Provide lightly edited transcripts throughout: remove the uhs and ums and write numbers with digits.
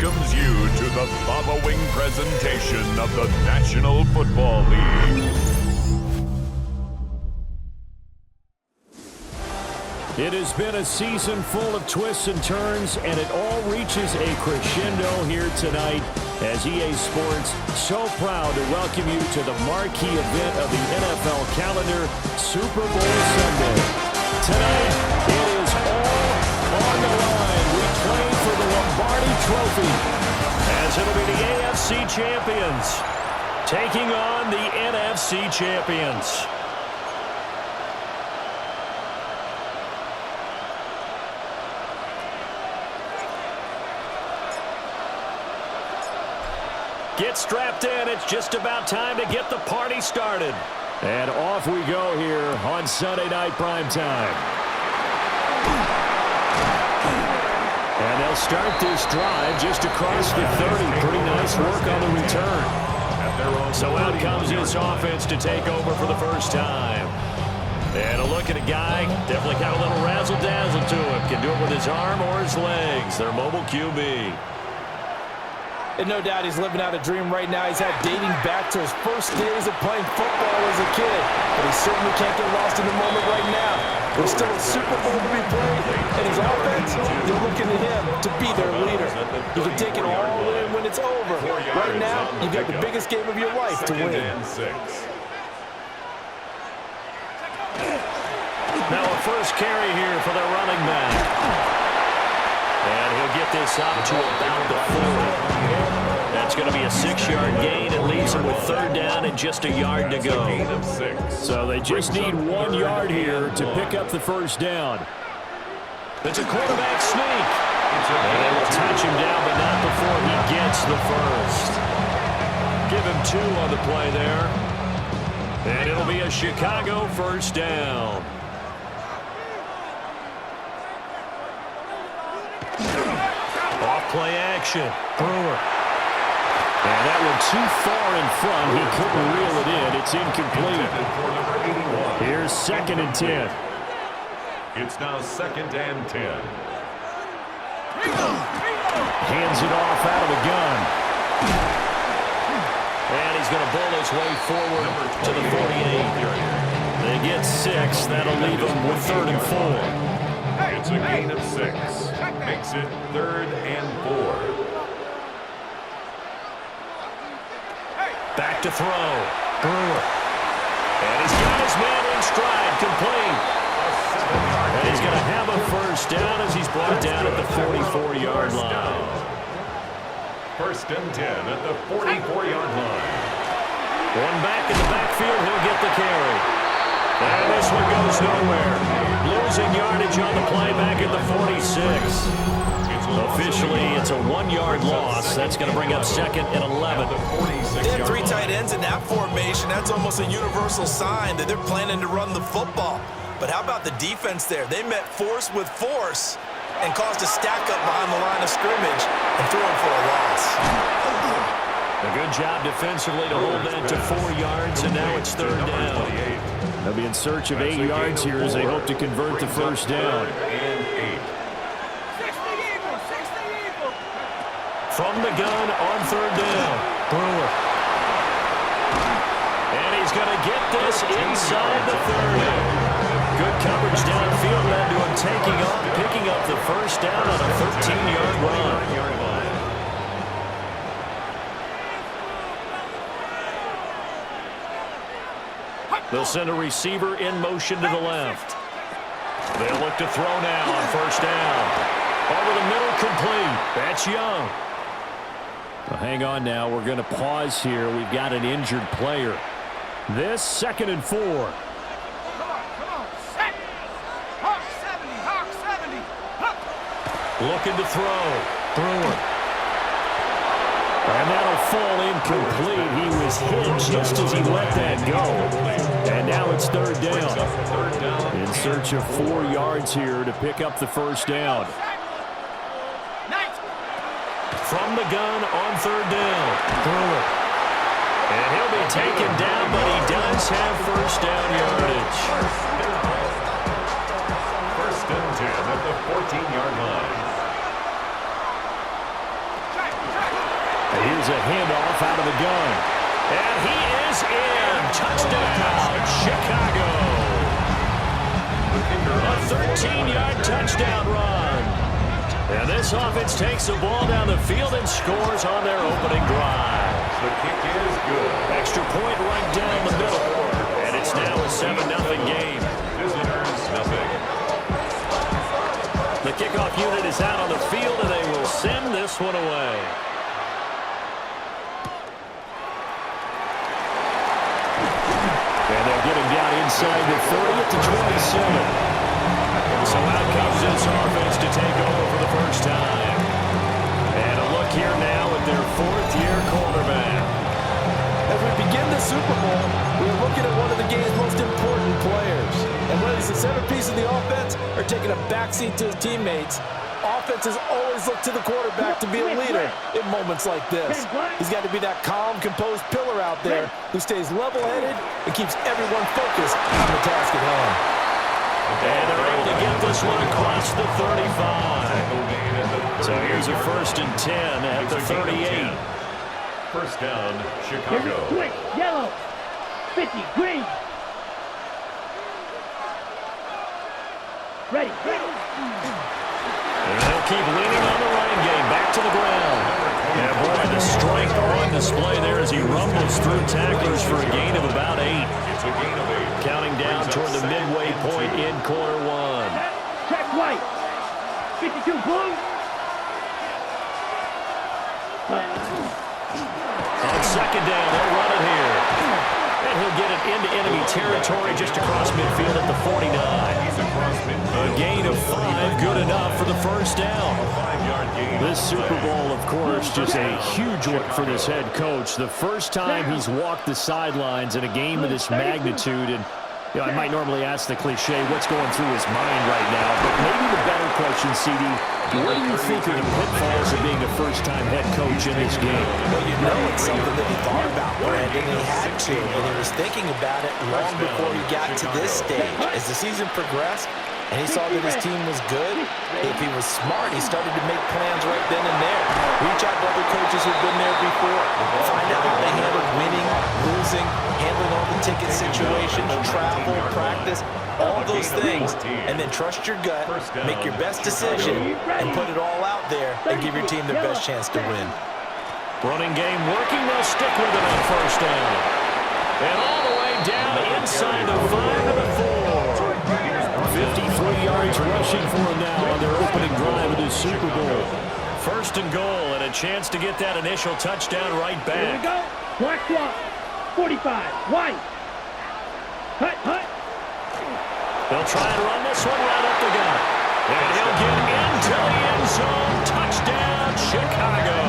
welcomes you to the following presentation of the National Football League. It has been a season full of twists and turns, and it all reaches a crescendo here tonight as EA Sports so proud to welcome you to the marquee event of the NFL calendar, Super Bowl Sunday. Tonight, it is all on the line. We play for the Lombardi Trophy as it'll be the AFC champions taking on the NFC champions. Get strapped in. It's just about time to get the party started. And off we go here on Sunday Night Primetime. And they'll start this drive just across the 30. Pretty nice work on the return. So out comes this offense to take over for the first time. And a look at a guy, definitely got a little razzle-dazzle to him. Can do it with his arm or his legs. Their mobile QB. And no doubt he's living out a dream right now. He's had dating back to his first days of playing football as a kid. But he certainly can't get lost in the moment right now. There's still a Super Bowl to be played. And his offense, they're looking to him to be their leader. You can take it all in when it's over. Right now, you've got the biggest game of your life to win. Now a first carry here for their running back. And he'll get this up to about the 40. That's going to be a 6-yard gain. It leaves him with third down and just a yard to go. So they just need 1 yard here to pick up the first down. It's a quarterback sneak. And they will touch him down, but not before he gets the first. Give him 2 on the play there. And it'll be a Chicago first down. Off-play action. Brewer. And that one too far in front. He couldn't reel it in. It's incomplete. Here's 2nd and 10. It's now 2nd and 10. Hands it off out of the gun. And he's going to bull his way forward to the 48. They get 6. That'll leave him with 3rd and 4. It's a gain of 6. Makes it 3rd and 4. Back to throw. Brewer. And he's got his man in stride, complete. And he's going to have a first down as he's brought down at the 44-yard line. 1st and 10 at the 44-yard line. One back in the backfield, he'll get the carry. And this one goes nowhere. Losing yardage on the play back at the 46. Officially, it's a 1-yard loss. That's going to bring up 2nd and 11. They have 3 tight ends in that formation. That's almost a universal sign that they're planning to run the football. But how about the defense there? They met force with force and caused a stack up behind the line of scrimmage and threw him for a loss. A good job defensively to hold that to 4 yards, and now it's 3rd down. They'll be in search of 8 yards here as they hope to convert the first down. From the gun on 3rd down. Brewer. And he's going to get this inside the 30. Good coverage downfield led to him taking off, picking up the first down on a 13-yard run. They'll send a receiver in motion to the left. They'll look to throw now on 1st down. Over the middle, complete. That's Young. Well, hang on now. We're going to pause here. We've got an injured player. This 2nd and 4. Come on. Set. Hawk 70. Looking to throw. Brewer. And that'll fall incomplete. He was hit just as he let that go. And now it's 3rd down. In search of 4 yards here to pick up the first down. From the gun on 3rd down. Brewer. And he'll be taken down, but he does have first down yardage. 1st and 10 at the 14-yard line. Here's a handoff out of the gun. And he is in. Touchdown, Chicago. A 13-yard touchdown run. And this offense takes the ball down the field and scores on their opening drive. The kick is good. Extra point right down the middle. And it's now a 7-0 game. Visitors, nothing. The kickoff unit is out on the field, and they will send this one away. And they'll get him down inside the 30 to 27. So out comes this offense to take over for the first time. And a look here now at their fourth-year quarterback. As we begin the Super Bowl, we're looking at one of the game's most important players. And whether he's the centerpiece of the offense or taking a backseat to his teammates, offenses always look to the quarterback to be a leader in moments like this. He's got to be that calm, composed pillar out there who stays level-headed and keeps everyone focused on the task at hand. And they're able to get this one across the 35. So here's a 1st and 10 at the 38. First down, Chicago. Switch, yellow, 50, green. Ready. And they'll keep leaning on the running game. Back to the ground. And boy, the strength on display there as he rumbles through tacklers for a gain of about 8. It's a gain of 8. Counting down toward the midway point in quarter 1. Check white. 52 blue. On second down, they'll run it here. And he'll get it into enemy territory just across midfield at the 49. A gain of 5, good enough for the first down. This Super Bowl, of course, just a huge one for this head coach. The first time he's walked the sidelines in a game of this magnitude. And I might normally ask the cliche, what's going through his mind right now? But maybe the better question, CD, what do you think are the pitfalls of being a first-time head coach in this game? Well, you know it's something that he thought about, Brandon. He had to, and he was thinking about it long before he got to this stage. As the season progressed, and he saw that his team was good, if he was smart, he started to make plans right then and there. Reach out to other coaches who've been there before. Find out how they handled winning, losing, handling all the ticket situations, travel, practice, all those things. And then trust your gut, make your best decision, and put it all out there and give your team their best chance to win. Running game working, they'll stick with it on first down. And all the way down inside the 5 to the 4. 53 yards rushing for him now on their opening drive of this Super Bowl. First and goal, and a chance to get that initial touchdown right back. Here we go. Black swap. 45. White. Hut, hut. They'll try and run this one right up the gut. And he'll get into the end zone. Touchdown, Chicago.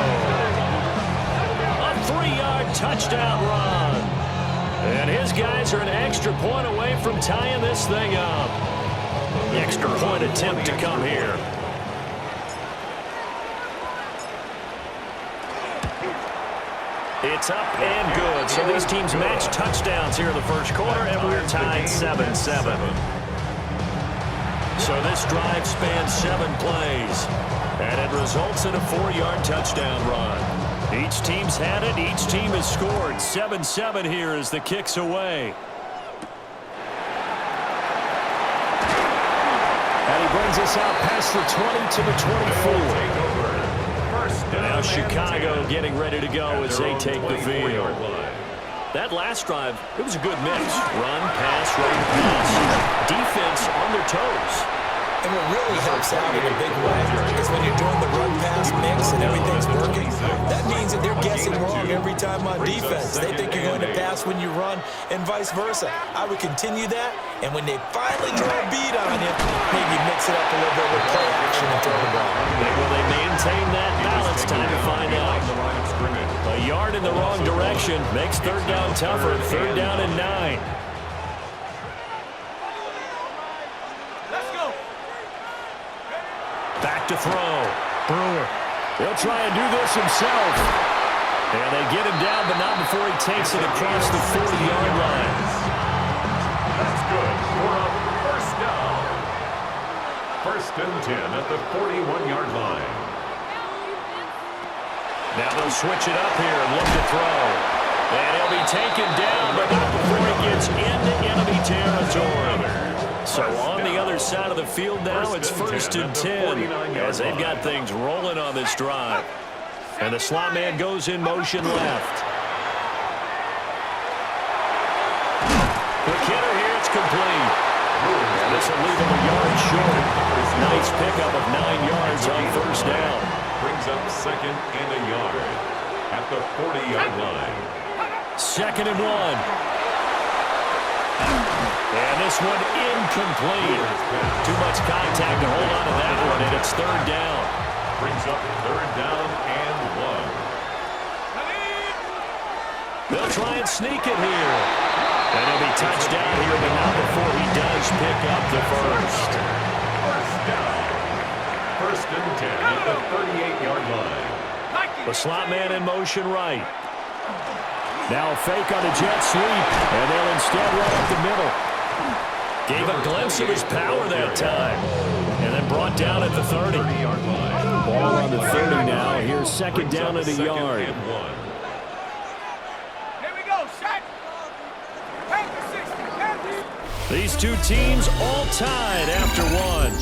A 3-yard touchdown run. And his guys are an extra point away from tying this thing up. Extra point attempt to come here. It's up and good. So these teams match touchdowns here in the first quarter, and we're tied 7-7. So this drive spans 7 plays, and it results in a 4-yard touchdown run. Each team's had it. Each team has scored. 7-7 here as the kick's away. And he brings us out past the 20 to the 24. And now Chicago getting ready to go as they take the field. That last drive, it was a good mix. Run, pass, run, pass. Defense on their toes. And what really helps out in a big way is when you're doing the run-pass mix and everything's working, that means that they're guessing wrong every time on defense. They think you're going to pass when you run and vice versa. I would continue that, and when they finally draw a beat on you, maybe mix it up a little bit with play action and throw the ball. Will they maintain that balance? Time to find out. A yard in the wrong direction makes third down tougher. Third down and 9. Back to throw. Brewer. He'll try and do this himself. And they get him down, but not before he takes it across the 40-yard line. That's good. We're up first down. First and 10 at the 41-yard line. Now they'll switch it up here and look to throw. And he'll be taken down, but not before he gets into enemy territory. So on the other side of the field now, it's 1st and 10 as they've got things rolling on this drive. And the slot man goes in motion left. The kidder here, it's complete. And this will leave him a yard short. Nice pickup of 9 yards on 1st down. Brings up 2nd and a yard at the 40-yard line. 2nd and 1. And this one incomplete. Too much contact to hold on to that one, and it's 3rd down. Brings up 3rd down and 1. They'll try and sneak it here. And he'll be touched down here, but not before he does pick up the first. 1st down. 1st and 10 at the 38-yard line. The slot man in motion right. Now a fake on a jet sweep, and they'll instead run up the middle. Gave a glimpse of his power that time, and then brought down at the 30. 30-yard line. Ball on the 30 now. Here's 2nd down at a yard. Here we go, set. Back to 60, back to... These two teams all tied after one.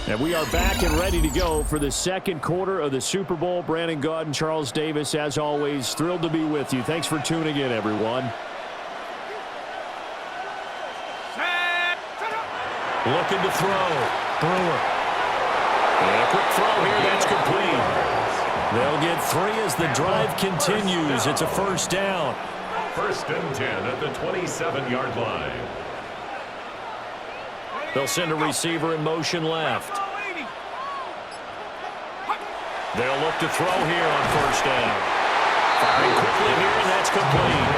And we are back and ready to go for the 2nd quarter of the Super Bowl. Brandon Gaudin, Charles Davis, as always, thrilled to be with you. Thanks for tuning in, everyone. Looking to throw. Brewer. And a quick throw here, that's complete. They'll get 3 as the drive continues. It's a 1st down. 1st and 10 at the 27-yard line. They'll send a receiver in motion left. They'll look to throw here on 1st down. Firing quickly here, and that's complete.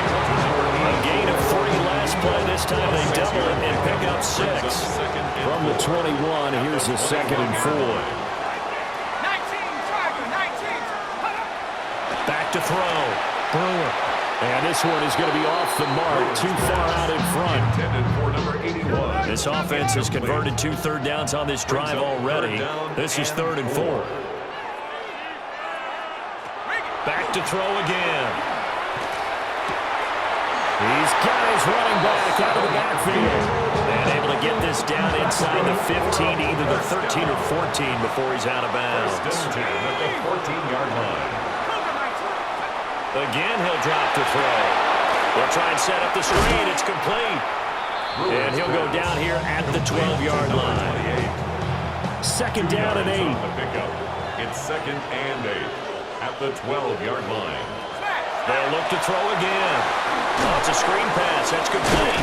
A gain of 3 last play. This time they double it and pick up 6. From the 21, here's the 2nd and 4. 19, Back to throw. Brewer. And this one is going to be off the mark, too far out in front. Intended for number 81. This offense has converted 2 third downs on this drive already. This is 3rd and 4. Back to throw again. He's got his running back out of the backfield. And able to get this down inside the 15, either the 13 or 14 before he's out of bounds. 1st and 10 at the 14-yard line. Again, he'll drop to throw. They'll try and set up the screen. It's complete. And he'll go down here at the 12-yard line. 2nd down and 8. It's 2nd and 8 at the 12-yard line. They'll look to throw again. Oh, it's a screen pass. That's complete.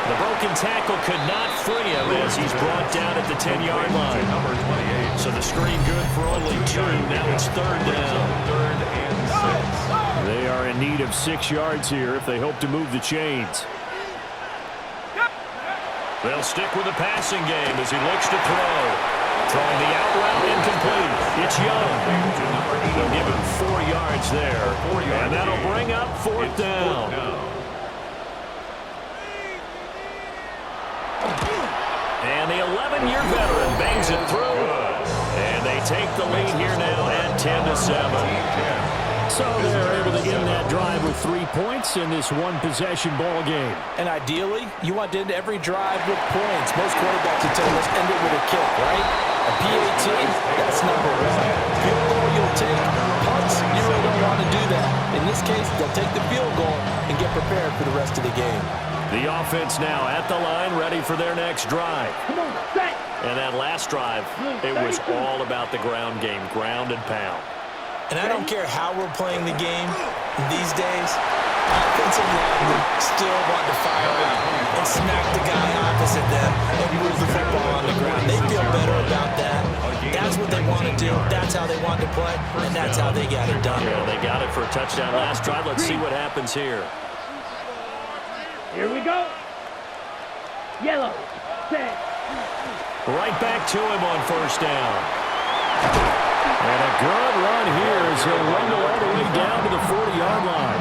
The broken tackle could not free him as he's brought down at the 10-yard line. Number 28. So the screen good for only 2. Now it's 3rd down. 3rd and 6. They are in need of 6 yards here if they hope to move the chains. They'll stick with the passing game as he looks to throw. Throwing the out route incomplete. It's Young. They'll give him 4 yards there. And that'll bring up 4th down. And the 11-year veteran bangs it through. And they take the lead here now at 10-7. So they're able to end that drive with 3 points in this one-possession ball game. And ideally, you want to end every drive with points. Most quarterbacks will tell you, let's end it with a kick, right? A PAT, that's number 1. Field goal you'll take. Punts, you really don't want to do that. In this case, they'll take the field goal and get prepared for the rest of the game. The offense now at the line, ready for their next drive. Come on, set. And that last drive, it was all about the ground game, ground and pound. And I don't care how we're playing the game these days, offensive linemen still want to fire out and smack the guy opposite them and move the football on the ground. They feel better about that. That's what they want to do. That's how they want to play, and that's how they got it done. Yeah, they got it for a touchdown last drive. Let's see what happens here. Here we go. Yellow, set. Right back to him on 1st down. And a good run here as he'll run all the way down to the 40-yard line.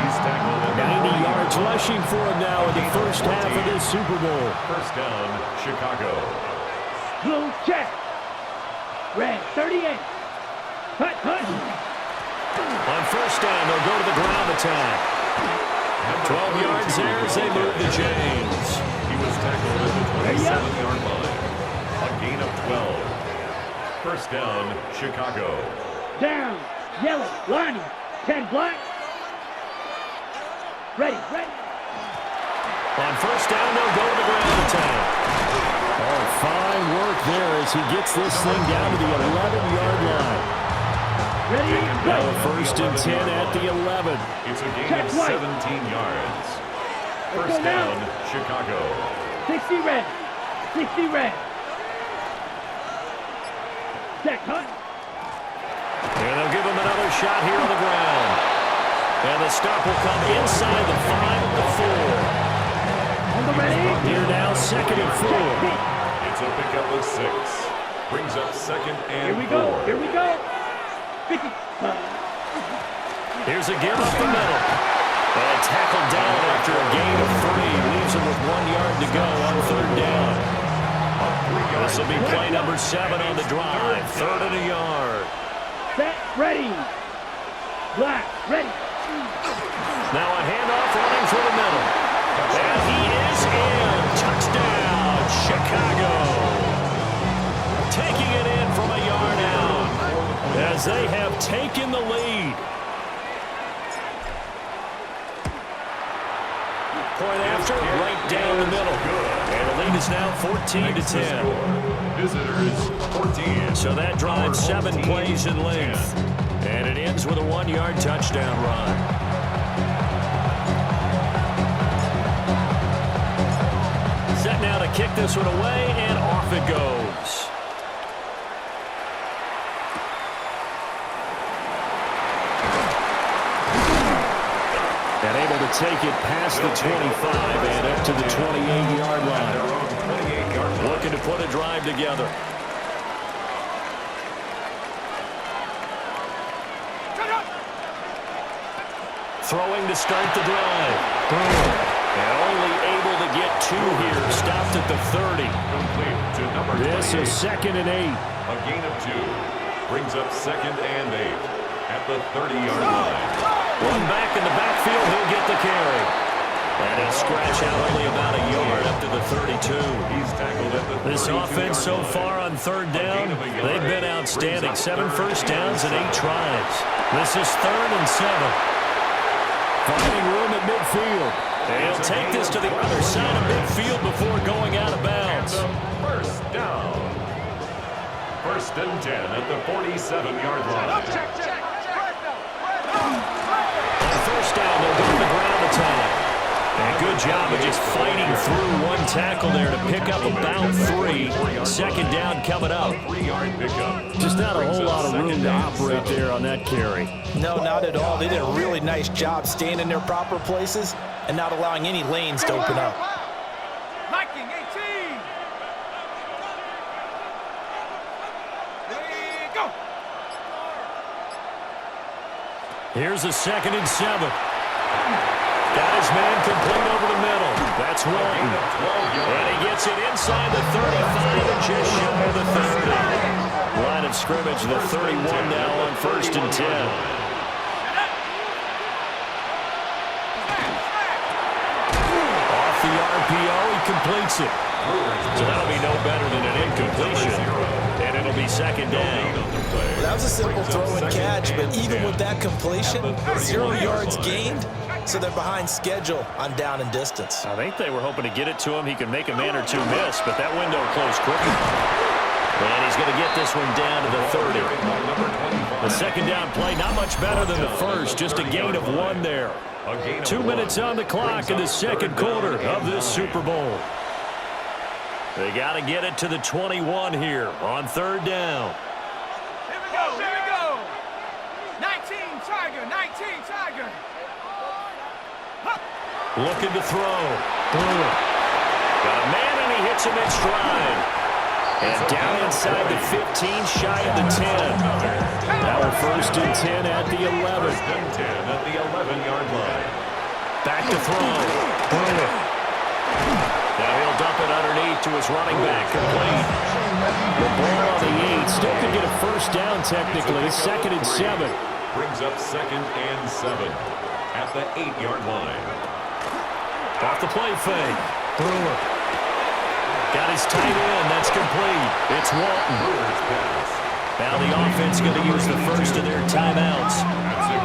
90 yards rushing for him now in the first half of this Super Bowl. 1st down, Chicago. Blue, check. Red, 38. Hut, hut. On first down, they'll go to the ground attack. 12 yards there as they move the chains. He was tackled at the 27-yard line. A gain of 12. First down, Chicago. Down. Yellow, lining. 10 black. Ready, ready. On first down, they'll go to the ground attack. Oh, fine work there as he gets this thing down to the 11-yard line. Ready, Now go. first and 10 at the 11. It's a gain Check of right. 17 yards. Let's First go now. down, Chicago. 60 red. 60 red. Check, hut. And they'll give him another shot here on the ground. And the stop will come inside the 5 of the 4. On the ready. Here now, second and 4. It's a pickup of 6. Brings up second and Here we 4. go. Here we go. 50. Here's a give up the middle. And tackled down after a gain of 3. Leaves him with 1 yard to go on third down. This will be play number 7 on the drive. Third and a yard. Set, ready. Black, ready. Now a handoff running through the middle. And he is in. Touchdown, Chicago. Taking it in from a yard out as they have taken the lead. Point after, right down the middle. And the lead is now 14-10. Visitors 14. So that drives 7 plays in length. And it ends with a 1-yard touchdown run. Set now to kick this one away, and off it goes. And able to take it past the 25 and up to the 28-yard line. Looking to put a drive together. Throwing to start the drive. And only able to get 2 here. Stopped at the 30. Complete to number 28. This is second and 8. A gain of 2. Brings up second and 8 at the 30-yard line. One back in the backfield. He'll get the carry. And he'll scratch out only about a yard up to the 32. He's tackled at the 32-yard line. This offense so far on third down, they've been outstanding. 7 first downs and 8 tries. This is third and 7. Finding room at midfield. And he'll take this to the other side of midfield before going out of bounds. First down. First and 10 at the 47-yard line. On first down, they'll go to the ground attack. And good job of just fighting through one tackle there to pick up about 3. Second down coming up. 3-yard pickup. Just not a whole lot of room to operate there on that carry. No, not at all. They did a really nice job staying in their proper places and not allowing any lanes to open up. Liking 18. Ready, go. Here's a second and 7. Got his man complete over the middle. That's Walton. And he gets it inside the 35 and just shy of the 30. Line of scrimmage, the 31 now on first and 10. Off the RPO, he completes it. So that'll be no better than an incompletion. And it'll be second down. Well, that was a simple throw and catch, but even with that completion, 0 yards gained, so they're behind schedule on down and distance. I think they were hoping to get it to him. He could make a man or 2 miss, but that window closed quickly. And he's going to get this one down to the 30. The second down play, not much better than the first, just a gain of 1 there. 2 minutes on the clock in the second quarter of this Super Bowl. They got to get it to the 21 here on third down. Here we go, here we go. 19 Tiger, 19 Tiger. Looking to throw. Got a man and he hits him in stride. And down inside the 15, shy of the 10. Now a first and 10 at the 11. First and 10 at the 11-yard line. Back to throw. Now he'll dump it underneath to his running back, complete. The ball on the 8, still could get a first down technically, 2nd and 7. Brings up 2nd and 7 at the 8-yard line. Off the play fake. Brewer. Got his tight end. That's complete. It's Walton. Now the offense going to use the first of their timeouts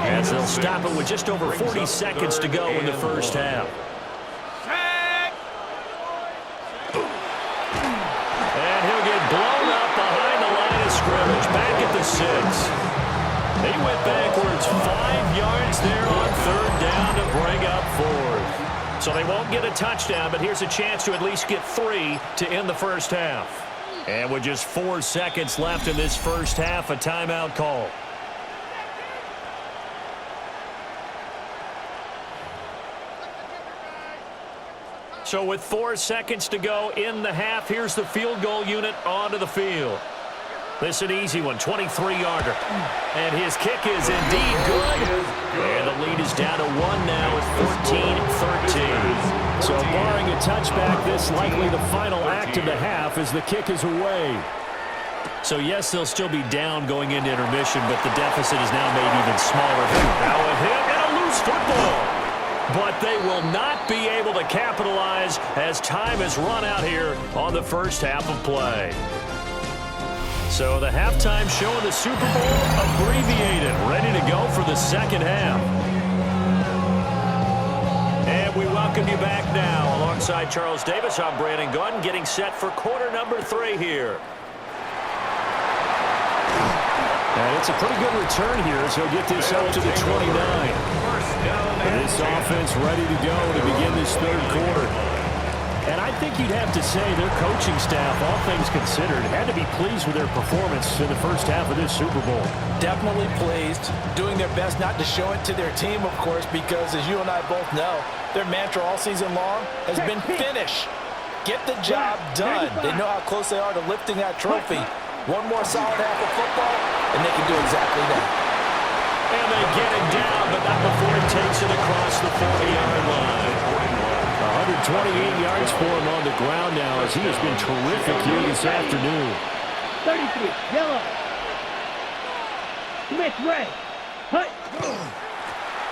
as they'll stop it with just over 40 seconds to go in the first half. And he'll get blown up behind the line of scrimmage. Back at the 6. They went backwards 5 yards there on 3rd down to bring up 4th. So they won't get a touchdown, but here's a chance to at least get 3 to end the first half. And with just 4 seconds left in this first half, a timeout call. So with 4 seconds to go in the half, here's the field goal unit onto the field. This is an easy one, 23-yarder. And his kick is indeed good. And the lead is down to 1 now with 14-13. So barring a touchback, this likely the final act of the half as the kick is away. So yes, they'll still be down going into intermission, but the deficit is now made even smaller. Now a hit and a loose football. But they will not be able to capitalize as time has run out here on the first half of play. So the halftime show of the Super Bowl abbreviated, ready to go for the second half. And we welcome you back now. Alongside Charles Davis, I'm Brandon Gunn, getting set for quarter number 3 here. And it's a pretty good return here as he'll get this up to the 29. And this offense ready to go to begin this 3rd quarter. And I think you'd have to say their coaching staff, all things considered, had to be pleased with their performance in the first half of this Super Bowl. Definitely pleased, doing their best not to show it to their team, of course, because as you and I both know, their mantra all season long has been finish. Get the job done. They know how close they are to lifting that trophy. One more solid half of football, and they can do exactly that. And they get it down, but not before he takes it across the 40-yard line. 128 yards for him on the ground now as he has been terrific here this afternoon. 33, yellow. Smith, red. Hut.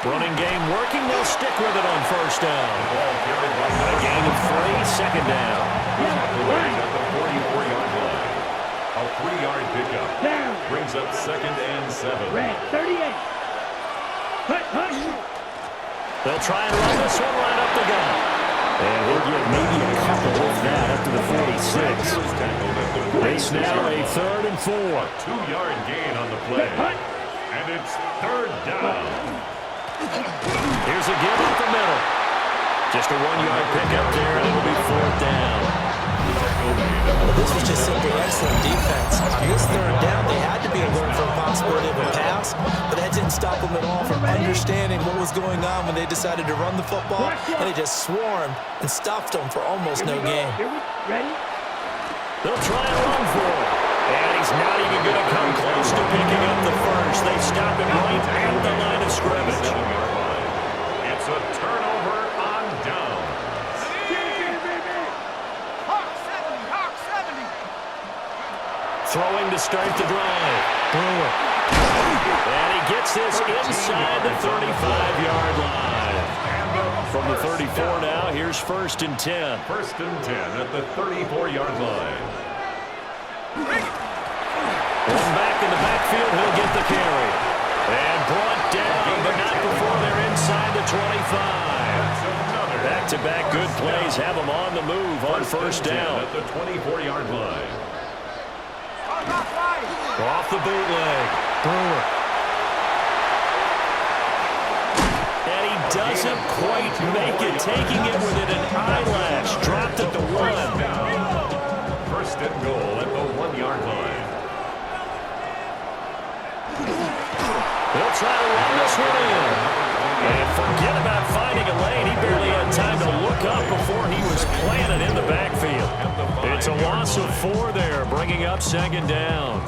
Running game working. They'll stick with it on first down. A gain of 3, second down. Operating at the 44-yard line. A 3-yard pickup. Down. Brings up 2nd and 7. Red, 38. Hut, hut. They'll try and run this one right up the gut. And he'll get maybe a couple of that up to the 46. It's now a 3rd and 4. 2-yard gain on the play. And it's 3rd down. Here's a give up the middle. Just a 1-yard pickup there, and it'll be 4th down. This was just simply excellent defense. On this 3rd down, they had to be alert for a possibility of a pass, but that didn't stop them at all from understanding what was going on when they decided to run the football, and they just swarmed and stuffed them for almost no gain. Ready? They'll try and run for it. And he's not even going to come close to picking up the first. They stop him right at the line of scrimmage. It's a turnover on down. Throwing to start the drive. Brewer. And he gets this inside the 35-yard line. From the 34 now, here's 1st and 10. 1st and 10 at the 34-yard line. One back in the backfield, he'll get the carry. And brought down, but not before they're inside the 25. Back-to-back good plays have them on the move on first down. At the 24-yard line. Off the bootleg. Brewer. And he doesn't quite make it, taking it within an eyelash. Dropped at the 1. 1st and goal at the 1-yard line. They'll try to run this one in. And forget about finding a lane. He barely had time to look up before he was planted in the backfield. It's a loss of 4 there, bringing up 2nd down.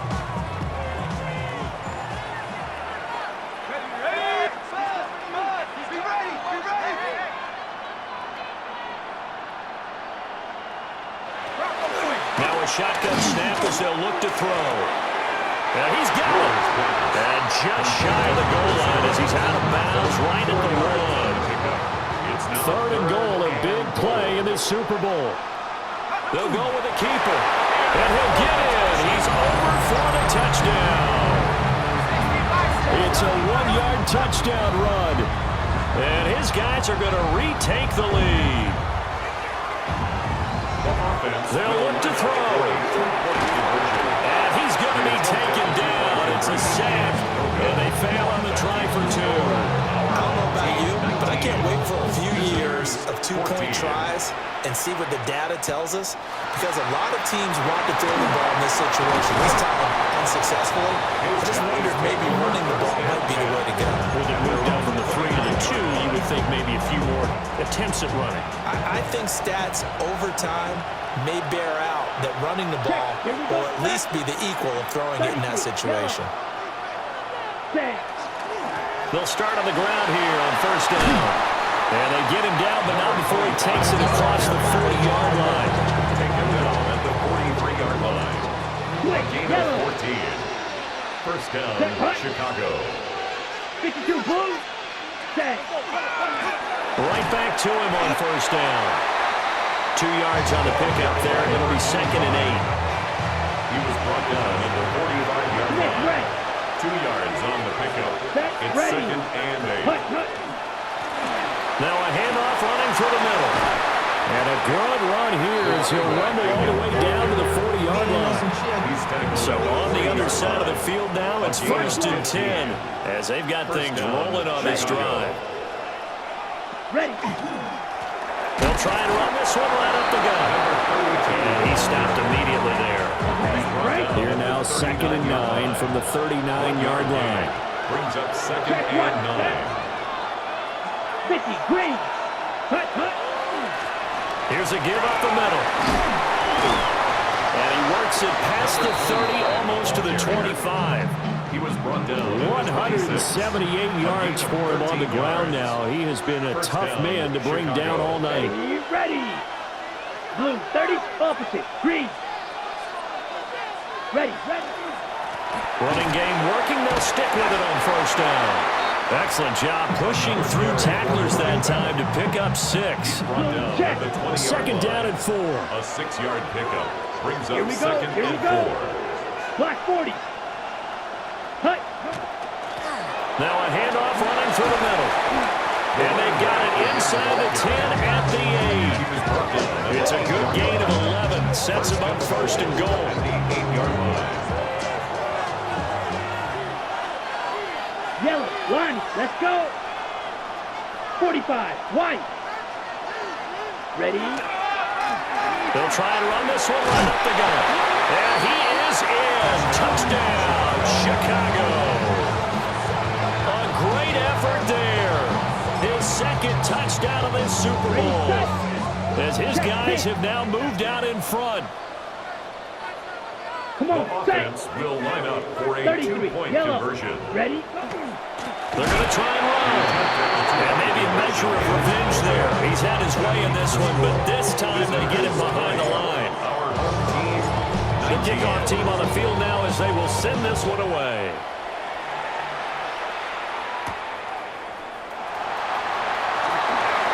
a shotgun snap as they'll look to throw. And he's got it. And just shy of the goal line as he's out of bounds right at the 1. Third and goal, a big play in this Super Bowl. They'll go with the keeper. And he'll get in. He's over for the touchdown. It's a 1-yard touchdown run. And his guys are going to retake the lead. They'll look to throw. And he's going to be taken down. It's a sack. And they fail on the try for 2. I don't know about you, but I can't wait for a few years of 2-point tries and see what the data tells us, because a lot of teams want to throw the ball in this situation. This time, unsuccessfully. I just wondered maybe running the ball might be the way to go. With it moved down from the 3 to the 2, you would think maybe a few more attempts at running. I think stats over time may bear out that running the ball will at least be the equal of throwing it in that situation. They'll start on the ground here on first down. And they get him down, but not before he takes it across the 40-yard line. Take him down at the 43-yard line. Gain of 14. First down, Chicago. 52 blue. Set. Right back to him on first down. 2 yards on the pickup there, and it'll be 2nd and 8. He was brought down at the 45-yard line. 2 yards on the pickup. It's 2nd and 8. Now a handoff running through the middle. And a good run here as he'll rumble all the way down to the 40-yard line. So on the other side of the field now, it's 1st and 10 as they've got things rolling on this drive. Ready. They'll try and run this one right up the gut. And he stopped immediately there. Here now 2nd and 9 from the 39-yard line. Brings up 2nd and 9. 50, green. Hut, hut. Here's a give up the middle. And he works it past the 30, almost to the 25. He was brought down. 178 yards for him on the ground now. He has been a tough man to bring down all night. Ready. Blue, 30, opposite, green. Ready, ready. Running game working. They'll stick with it on first down. Excellent job pushing through tacklers that time to pick up 6. Second down and 4. A 6-yard pickup brings up 2nd and 4. Black 40. Hut. Now a handoff running through the middle. And they've got it inside the 10 at the 8. It's a good gain of 11. Sets them up 1st and goal. 8-yard line. Yellow, one, let's go. 45, white. Ready. They'll try and run this one right up the gut. And he is in. Touchdown, Chicago. A great effort there. His 2nd touchdown of this Super Bowl. As his guys have now moved out in front. Come on, the offense will line up for a 2-point conversion. Ready? They're going to try and run. And maybe a measure of revenge there. He's had his way in this one, but this time they get him behind the line. The kickoff team on the field now as they will send this one away.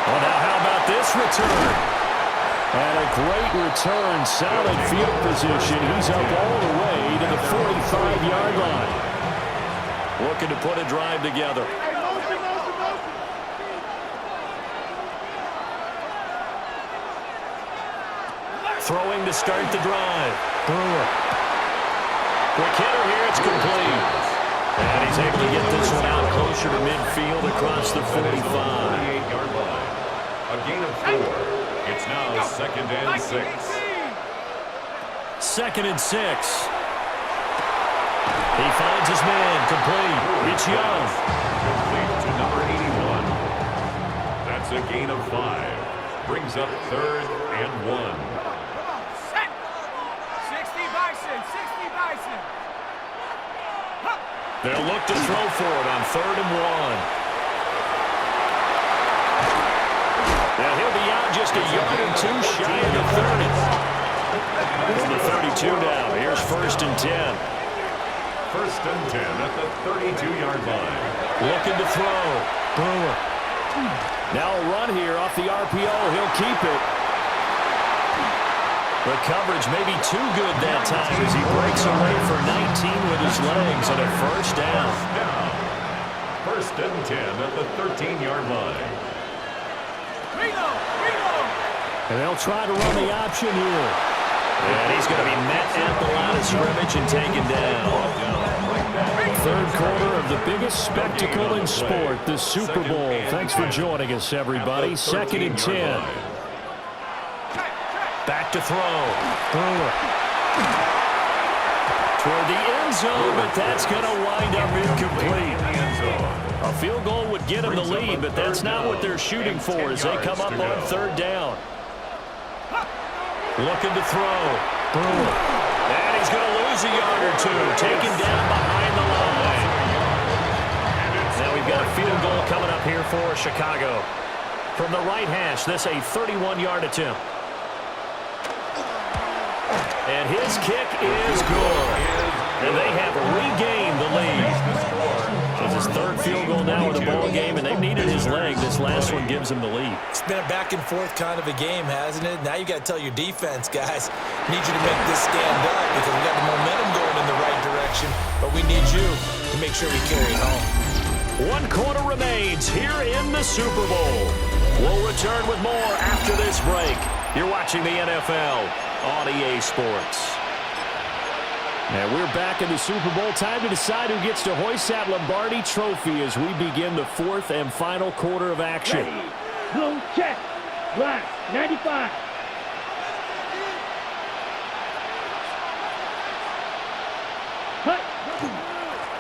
Well, now how about this return? And a great return, solid field position. He's up all the way to the 45-yard line. Looking to put a drive together. Throwing to start the drive. Brewer. Quick hitter here, it's complete. And he's able to get this one out closer to midfield across the 45. A gain of 4. It's now 2nd and 6. 2nd and 6. He finds his man, complete. It's Young. Complete to number 81. That's a gain of 5. Brings up 3rd and 1. Set. 60 Bison, 60 Bison. They'll look to throw for it on 3rd and 1. Now he'll be out just a yard or 2 shy of the 30. From the 32 now, here's 1st and 10. 1st and 10 at the 32-yard line. Looking to throw. Brewer. Now a run here off the RPO. He'll keep it. The coverage may be too good that time as he breaks away for 19 with his legs and a 1st down. 1st and 10 at the 13-yard line. And they'll try to run the option here. And he's going to be met at the line of scrimmage and taken down. 3rd quarter of the biggest spectacle in sport, the Super Bowl. Thanks for joining us, everybody. 2nd and 10. Back to throw. Brewer. Toward the end zone, but that's going to wind up incomplete. A field goal would get him the lead, but that's not what they're shooting for as they come up on 3rd down. Looking to throw. Brewer. And he's going to lose a yard or two. Taken down behind the line. Now we've got a field goal coming up here for Chicago. From the right hash, this a 31-yard attempt. And his kick is good. And they have regained the lead. It's his 3rd field goal now in the ball game, and they've needed his leg. This last one gives him the lead. It's been a back-and-forth kind of a game, hasn't it? Now you got to tell your defense, guys, need you to make this stand up because we got the momentum going in the right direction, but we need you to make sure we carry it home. 1 quarter remains here in the Super Bowl. We'll return with more after this break. You're watching the NFL on EA Sports. And we're back in the Super Bowl. Time to decide who gets to hoist that Lombardi trophy as we begin the 4th and final quarter of action. Ready. Blue check. Black 95. Hut.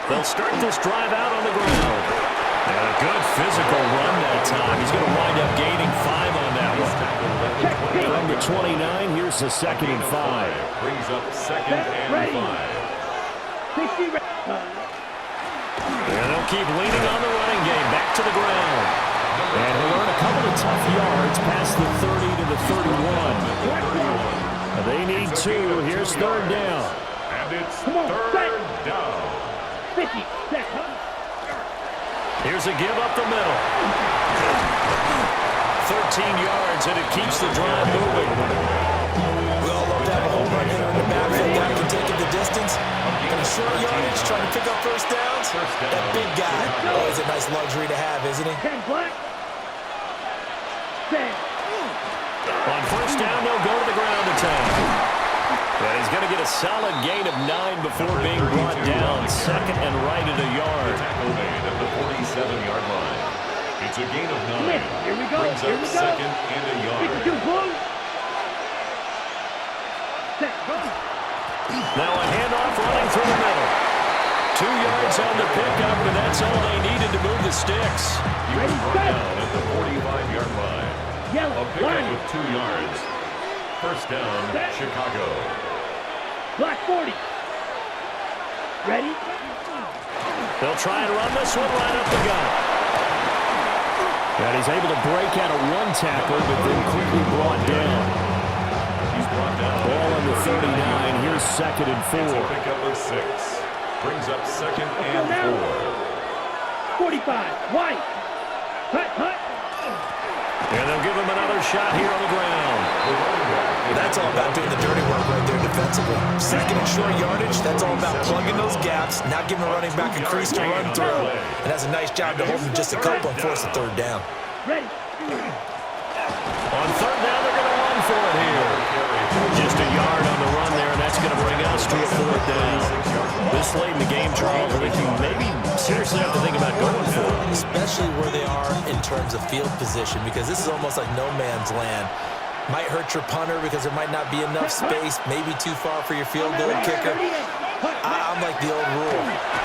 They'll start this drive out on the ground. And a good physical run that time. He's going to wind up gaining 5 on that one. From the 29, here's the 2nd and 5. Brings up 2nd and 5. 60. And they'll keep leaning on the running game. Back to the ground. And he'll earn a couple of tough yards past the 30 to the 31. They need 2. Here's 3rd down. And it's 3rd down. 50. Set. Here's a give up the middle. 13 yards, and it keeps the drive moving. We all love to have a home run hitter in the backfield that can take it the distance. And a short yardage trying to pick up 1st downs. That big guy, always a nice luxury to have, isn't he? 10 black. 10. On 1st down, they'll go to the ground attack. And he's going to get a solid gain of 9 before being brought down. 2nd and right at a yard. Tackle made at the 47-yard line. It's a gain of 9. Here we go. Brings Here up we go. 2nd and a yard. 52 blue. Set. Go. Now a handoff running through the middle. 2 yards on the pickup, and that's all they needed to move the sticks. He was brought down at the 45-yard line. Yellow. A pickup Line. with 2 yards. 1st down, Chicago. Black 40. Ready? They'll try and run this one right up the gut. And he's able to break out of 1 tackle, but then quickly brought down. He's brought down. Ball on the 39. Here's 2nd and 4. It's a pickup of 6. Brings up 2nd and 4. 45. White. Hut. And they'll give him another shot here on the ground. That's all about doing the dirty work right there defensively. 2nd and short yardage, that's all about plugging those gaps, not giving the running back a crease to run through. And that's a nice job to hold him just a couple and force a 3rd down. Ready. On 3rd down, they're going to run for it here. Just a yard on the run there, and that's going to bring us to a 4th down. This late in the game, Charles, I think you maybe seriously have to think about going for it. Especially where they are in terms of field position, because this is almost like no man's land. Might hurt your punter because there might not be enough space, maybe too far for your field goal kicker. I'm like the old rule.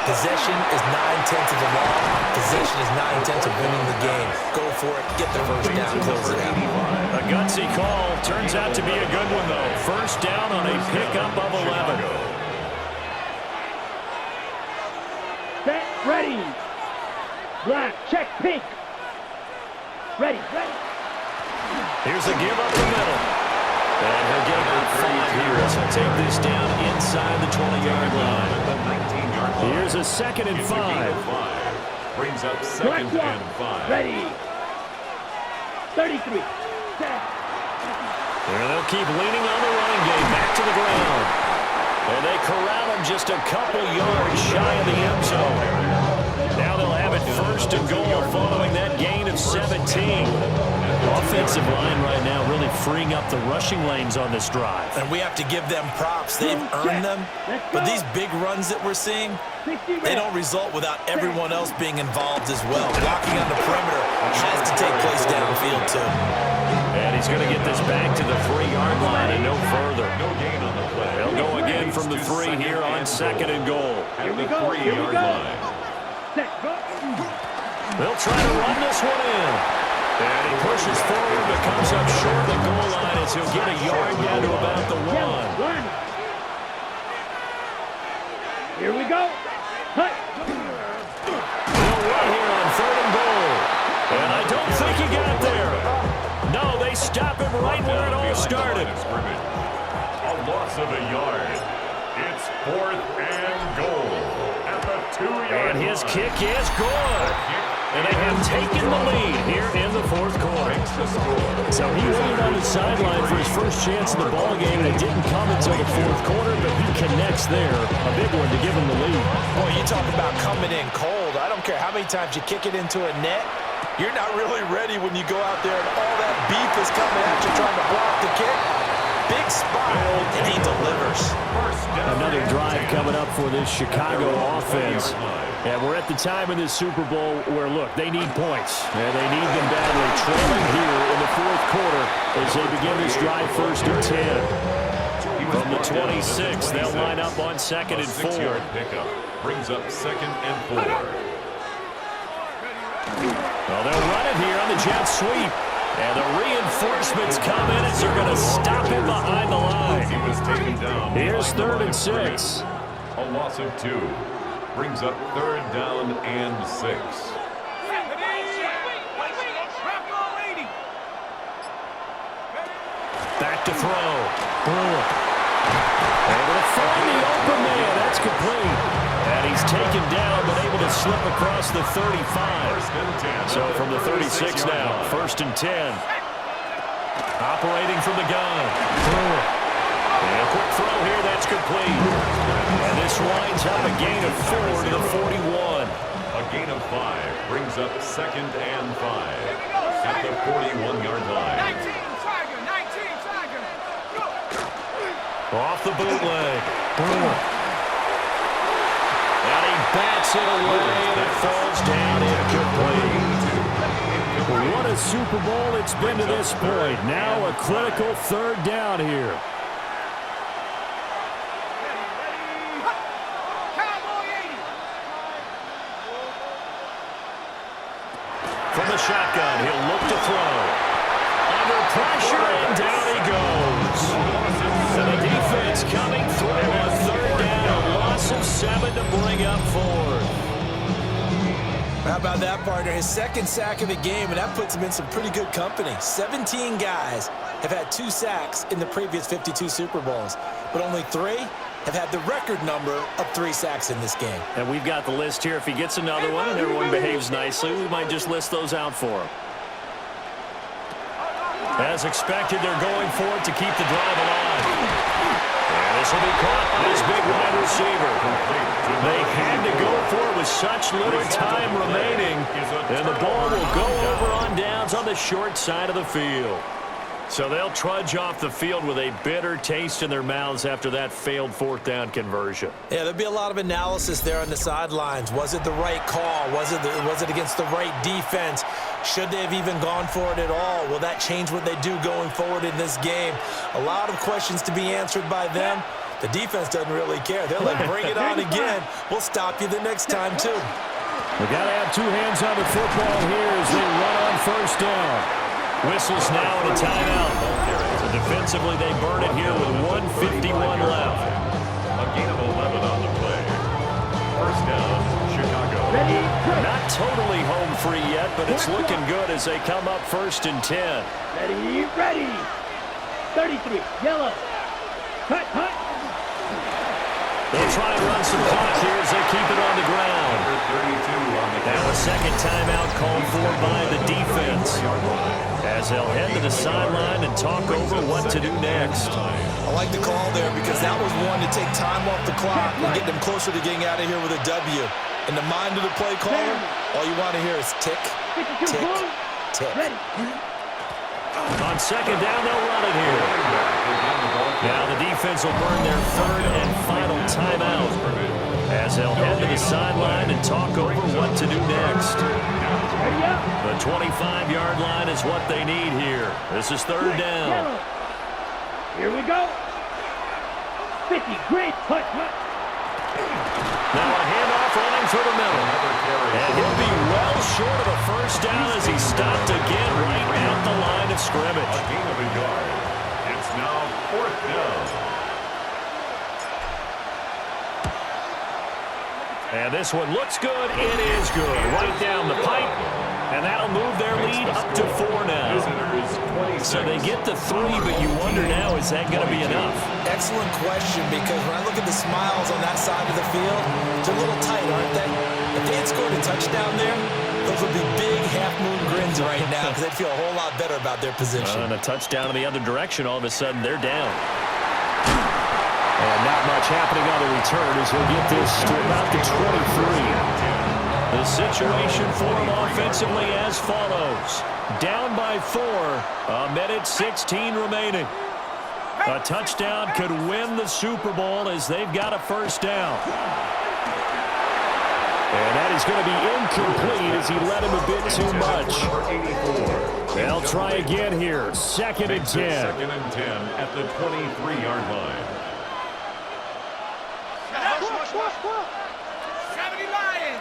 Possession is 9/10 of the law. Possession is 9/10 of winning the game. Go for it. Get the 1st down. Close it out. A gutsy call. Turns out to be a good one, though. 1st down on a pickup of 11. Set. Ready. Black. Check. Pink. Ready. Here's a give up the middle. And he'll get about 5 here take this down inside the 20-yard line. Here's a 2nd and 5. Brings up 2nd and 5. Ready. 33. Set. And they'll keep leaning on the running game back to the ground. And they corral him just a couple yards shy of the end zone. Now they'll have it 1st and goal following that gain of 17. Offensive line right now really freeing up the rushing lanes on this drive. And we have to give them props. They've earned them. But these big runs that we're seeing, they don't result without everyone else being involved as well. Blocking on the perimeter has to take place downfield too. And he's going to get this back to the 3-yard line and no further. No gain on the play. They'll go again from the 3 here on 2nd and goal. At the 3-yard line. Set. Go. They'll try to run this one in. And he pushes forward, but comes up short of the goal line as he'll get a yard down to about the 1. Here we go. Hut. They'll run here on 3rd and goal. And I don't think he got there. No, they stop him right where it all started. A loss of a yard. It's 4th and goal at the 2-yard line. And his kick is good. And they have taken the lead here in the 4th quarter. So he waited on the sideline for his first chance in the ballgame, and it didn't come until the 4th quarter, but he connects there. A big one to give him the lead. Boy, you talk about coming in cold. I don't care how many times you kick it into a net. You're not really ready when you go out there and all that beef is coming at you trying to block the kick. Big spot, and he delivers. Another drive coming up for this Chicago offense. And we're at the time in this Super Bowl where, look, they need points. And they need them badly, trailing here in the 4th quarter as they begin this drive 1st and 10. From the 26, they'll line up on 2nd and 4. 6-yard pickup brings up 2nd and 4. Well, they'll run it here on the jet sweep. And the reinforcements come in as they're going to stop him behind the line. He was taken down. Here's 3rd and 6. A loss of 2. Brings up 3rd down and 6. Back to throw. Able to find the open man. That's complete. And he's taken down, but able to slip across the 35. So from the 36 now, 1st and 10. Operating from the gun. And a quick throw here, that's complete. And this winds up a gain of 4 to the 41. A gain of 5 brings up 2nd and 5 at the 41-yard line. 19 Tiger. Go. Off the bootleg. And he bats it away, and it falls down incomplete. What a Super Bowl it's been to this point. Now a critical 3rd down here. From the shotgun, he'll look to throw. Under pressure, and down he goes. And the defense coming through on 3rd down. A loss of 7 to bring up 4th. How about that, partner? His 2nd sack of the game, and that puts him in some pretty good company. 17 guys have had 2 sacks in the previous 52 Super Bowls, but only 3 have had the record number of 3 sacks in this game. And we've got the list here. If he gets another one and everyone behaves nicely, we might just list those out for him. As expected, they're going for it to keep the drive alive. And this will be caught by his big wide receiver. They had to go for it with such little time remaining, and the ball will go over on downs on the short side of the field. So they'll trudge off the field with a bitter taste in their mouths after that failed 4th down conversion. Yeah, there'll be a lot of analysis there on the sidelines. Was it the right call? Was it against the right defense? Should they have even gone for it at all? Will that change what they do going forward in this game? A lot of questions to be answered by them. The defense doesn't really care. They're like, bring it on again. We'll stop you the next time, too. We got to have 2 hands on the football here as they run on 1st down. Whistles now and a timeout. So defensively, they burn it here with 1:51 left. A gain of 11 on the play. 1st down, Chicago. Not totally home free yet, but it's looking good as they come up 1st and 10. Ready. 33. Yellow. Hut. They'll try and run some clock here as they keep it on the ground. Now a second timeout called for by the defense, as they'll head to the sideline and talk over what to do next. I like the call there because that was one to take time off the clock and get them closer to getting out of here with a W. In the mind of the play caller, all you want to hear is tick, tick, tick. On second down, they'll run it here. Now the defense will burn their third and final timeout, as they'll head to the sideline and talk over what to do next. The 25-yard line is what they need here. This is third down. Here we go. 50, great putt. Now a handoff running through the middle. And he'll be well short of a first down as he stopped again right out the line of scrimmage. A gain of a yard. It's now fourth down. And this one looks good. It is good. Right down the pipe. And that'll move their lead up to 4 now. So they get the 3, but you wonder now, is that going to be enough? Excellent question, because when I look at the smiles on that side of the field, they're a little tight, aren't they? If they had scored a touchdown there, those would be big half-moon grins right now because they'd feel a whole lot better about their position. And a touchdown in the other direction, all of a sudden they're down. And not much happening on the return as he'll get this to about the 23. The situation for him offensively as follows. Down by 4, a minute 16 remaining. A touchdown could win the Super Bowl as they've got a first down. And that is going to be incomplete as he led him a bit too much. They'll try again here. Second and 10. Second and 10 at the 23-yard line. 70 Lions.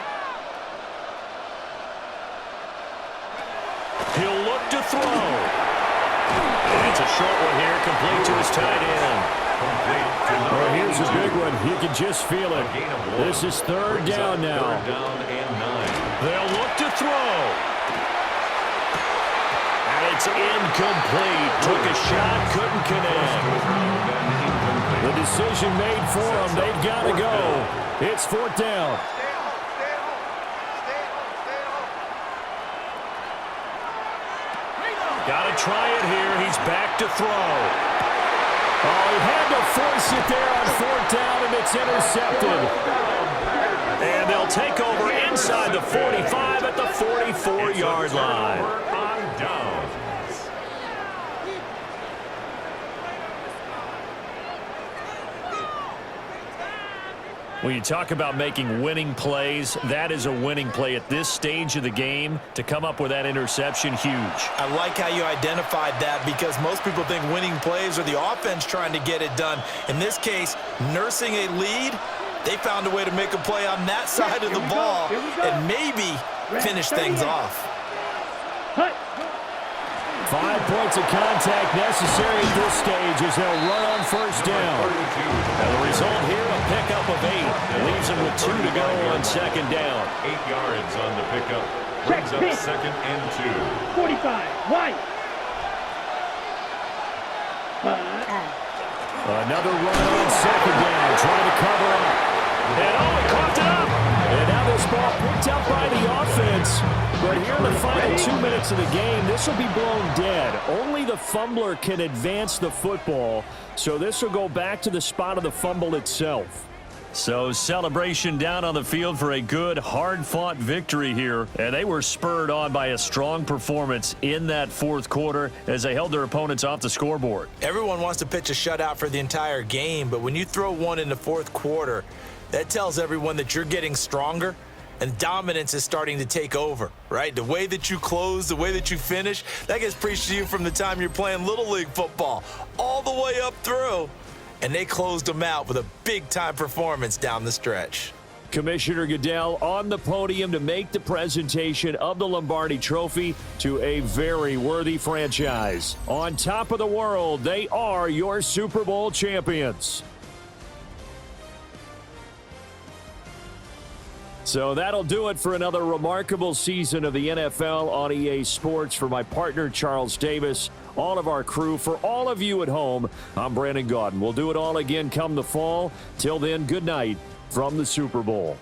He'll look to throw. And it's a short one here, complete to his tight end. Well, here's a big one. You can just feel it. This is third down now. Third down and 9. They'll look to throw. And it's incomplete. Took a shot, couldn't connect. The decision made for them. They've got to go. It's fourth down. Got to try it here. He's back to throw. Oh, he had to force it there on fourth down, and it's intercepted. And they'll take over inside the 45 at the 44-yard line. On down. When you talk about making winning plays, that is a winning play at this stage of the game. To come up with that interception, huge. I like how you identified that because most people think winning plays are the offense trying to get it done. In this case, nursing a lead, they found a way to make a play on that side of the ball and maybe finish things off. 5 points of contact necessary at this stage as they'll run on first down. And the result here, a pickup of 8. Leaves them with 2 to go on second down. 8 yards on the pickup. Brings up second and 2. 45, wide. Another run on second down, trying to cover up. And he coughed it up. And now this ball picked up by the offense. But here in the final 2 minutes of the game, this will be blown dead. Only the fumbler can advance the football, so this will go back to the spot of the fumble itself. So celebration down on the field for a good, hard-fought victory here. And they were spurred on by a strong performance in that fourth quarter as they held their opponents off the scoreboard. Everyone wants to pitch a shutout for the entire game, but when you throw one in the fourth quarter, that tells everyone that you're getting stronger and dominance is starting to take over, right? The way that you close, the way that you finish, that gets preached to you from the time you're playing Little League football all the way up through. And they closed them out with a big-time performance down the stretch. Commissioner Goodell on the podium to make the presentation of the Lombardi Trophy to a very worthy franchise. On top of the world, they are your Super Bowl champions. So that'll do it for another remarkable season of the NFL on EA Sports. For my partner, Charles Davis, all of our crew, for all of you at home, I'm Brandon Gaudin. We'll do it all again come the fall. Till then, good night from the Super Bowl.